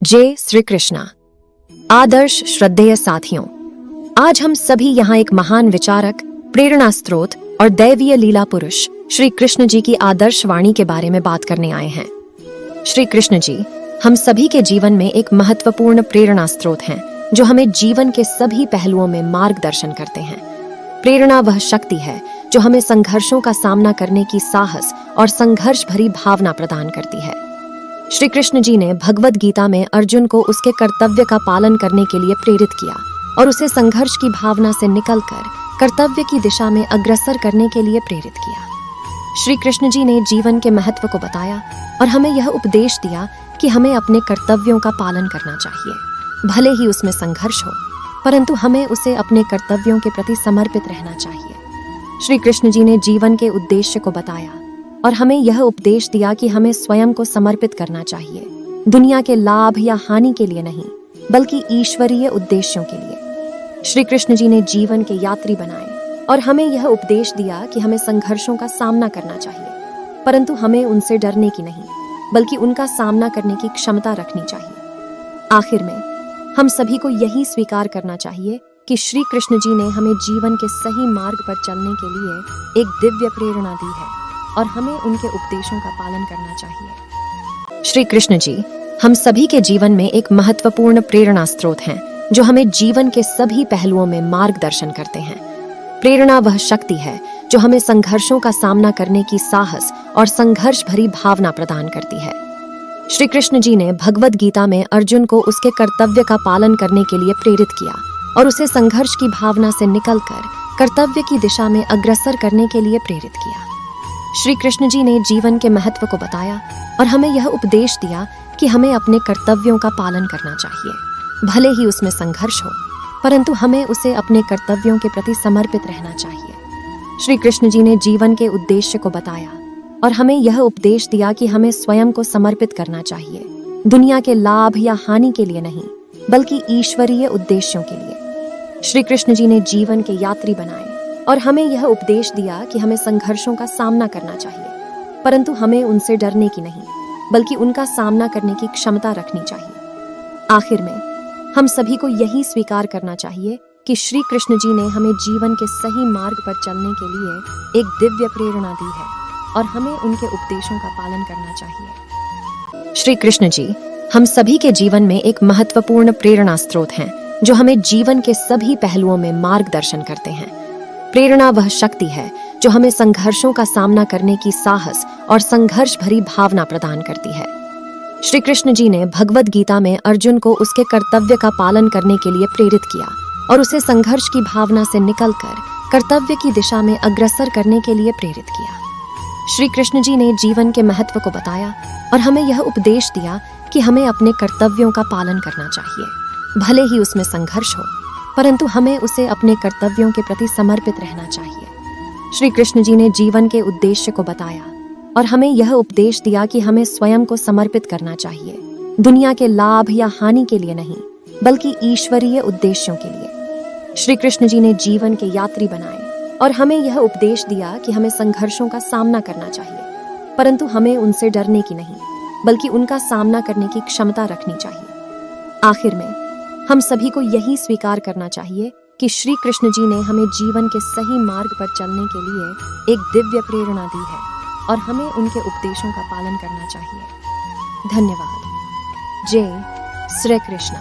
जय श्री कृष्णा। आदर्श श्रद्धेय साथियों, आज हम सभी यहाँ एक महान विचारक, प्रेरणा स्रोत और दैवीय लीला पुरुष श्री कृष्ण जी की आदर्श वाणी के बारे में बात करने आए हैं। श्री कृष्ण जी हम सभी के जीवन में एक महत्वपूर्ण प्रेरणा स्रोत हैं, जो हमें जीवन के सभी पहलुओं में मार्गदर्शन करते हैं। प्रेरणा वह शक्ति है जो हमें संघर्षों का सामना करने की साहस और संघर्ष भरी भावना प्रदान करती है। श्री कृष्ण जी ने भगवद गीता में अर्जुन को उसके कर्तव्य का पालन करने के लिए प्रेरित किया और उसे संघर्ष की भावना से निकलकर कर्तव्य की दिशा में अग्रसर करने के लिए प्रेरित किया। श्री कृष्ण जी ने जीवन के महत्व को बताया और हमें यह उपदेश दिया कि हमें अपने कर्तव्यों का पालन करना चाहिए। भले ही उसमें संघर्ष हो, परंतु हमें उसे अपने कर्तव्यों के प्रति समर्पित रहना चाहिए। श्री कृष्ण जी ने जीवन के उद्देश्य को बताया और हमें यह उपदेश दिया कि हमें स्वयं को समर्पित करना चाहिए, दुनिया के लाभ या हानि के लिए नहीं, बल्कि ईश्वरीय उद्देश्यों के लिए। श्री कृष्ण जी ने जीवन के यात्री बनाए और हमें यह उपदेश दिया कि हमें संघर्षों का सामना करना चाहिए, परंतु हमें उनसे डरने की नहीं, बल्कि उनका सामना करने की क्षमता रखनी चाहिए। आखिर में हम सभी को यही स्वीकार करना चाहिए कि श्री कृष्ण जी ने हमें जीवन के सही मार्ग पर चलने के लिए एक दिव्य प्रेरणा दी है और हमें उनके उपदेशों का पालन करना चाहिए। श्री कृष्ण जी हम सभी के जीवन में एक महत्वपूर्ण प्रेरणा स्रोत हैं, जो हमें जीवन के सभी पहलुओं में मार्गदर्शन करते हैं। प्रेरणा वह शक्ति है जो हमें संघर्षों का सामना करने की साहस और संघर्ष भरी भावना प्रदान करती है। श्री कृष्ण जी ने भगवद गीता में अर्जुन को उसके कर्तव्य का पालन करने के लिए प्रेरित किया और उसे संघर्ष की भावना से निकलकर कर्तव्य की दिशा में अग्रसर करने के लिए प्रेरित किया। श्री कृष्ण जी ने जीवन के महत्व को बताया और हमें यह उपदेश दिया कि हमें अपने कर्तव्यों का पालन करना चाहिए। भले ही उसमें संघर्ष हो, परंतु हमें उसे अपने कर्तव्यों के प्रति समर्पित रहना चाहिए। श्री कृष्ण जी ने जीवन के उद्देश्य को बताया और हमें यह उपदेश दिया कि हमें स्वयं को समर्पित करना चाहिए, दुनिया के लाभ या हानि के लिए नहीं, बल्कि ईश्वरीय उद्देश्यों के लिए। श्री कृष्ण जी ने जीवन के यात्री बनाए और हमें यह उपदेश दिया कि हमें संघर्षों का सामना करना चाहिए, परंतु हमें उनसे डरने की नहीं, बल्कि उनका सामना करने की क्षमता रखनी चाहिए। आखिर में हम सभी को यही स्वीकार करना चाहिए कि श्री कृष्ण जी ने हमें जीवन के सही मार्ग पर चलने के लिए एक दिव्य प्रेरणा दी है और हमें उनके उपदेशों का पालन करना चाहिए। श्री कृष्ण जी हम सभी के जीवन में एक महत्वपूर्ण प्रेरणा स्रोत हैं, जो हमें जीवन के सभी पहलुओं में मार्गदर्शन करते हैं। प्रेरणा वह शक्ति है जो हमें संघर्षों का सामना करने की साहस और संघर्ष भरी भावना प्रदान करती है। श्री कृष्ण जी ने भगवद गीता में अर्जुन को उसके कर्तव्य का पालन करने के लिए प्रेरित किया और उसे संघर्ष की भावना से निकलकर कर्तव्य की दिशा में अग्रसर करने के लिए प्रेरित किया। श्री कृष्ण जी ने जीवन के महत्व को बताया और हमें यह उपदेश दिया कि हमें अपने कर्तव्यों का पालन करना चाहिए। भले ही उसमें संघर्ष हो, परंतु हमें उसे अपने कर्तव्यों के प्रति समर्पित रहना चाहिए। श्री कृष्ण जी ने जीवन के उद्देश्य को बताया और हमें यह उपदेश दिया कि हमें स्वयं को समर्पित करना चाहिए, दुनिया के लाभ या हानि के लिए नहीं, बल्कि ईश्वरीय उद्देश्यों के लिए। श्री कृष्ण जी ने जीवन के यात्री बनाए और हमें यह उपदेश दिया कि हमें संघर्षों का सामना करना चाहिए, परंतु हमें उनसे डरने की नहीं, बल्कि उनका सामना करने की क्षमता रखनी चाहिए। आखिर में हम सभी को यही स्वीकार करना चाहिए कि श्री कृष्ण जी ने हमें जीवन के सही मार्ग पर चलने के लिए एक दिव्य प्रेरणा दी है और हमें उनके उपदेशों का पालन करना चाहिए। धन्यवाद। जय श्री कृष्ण।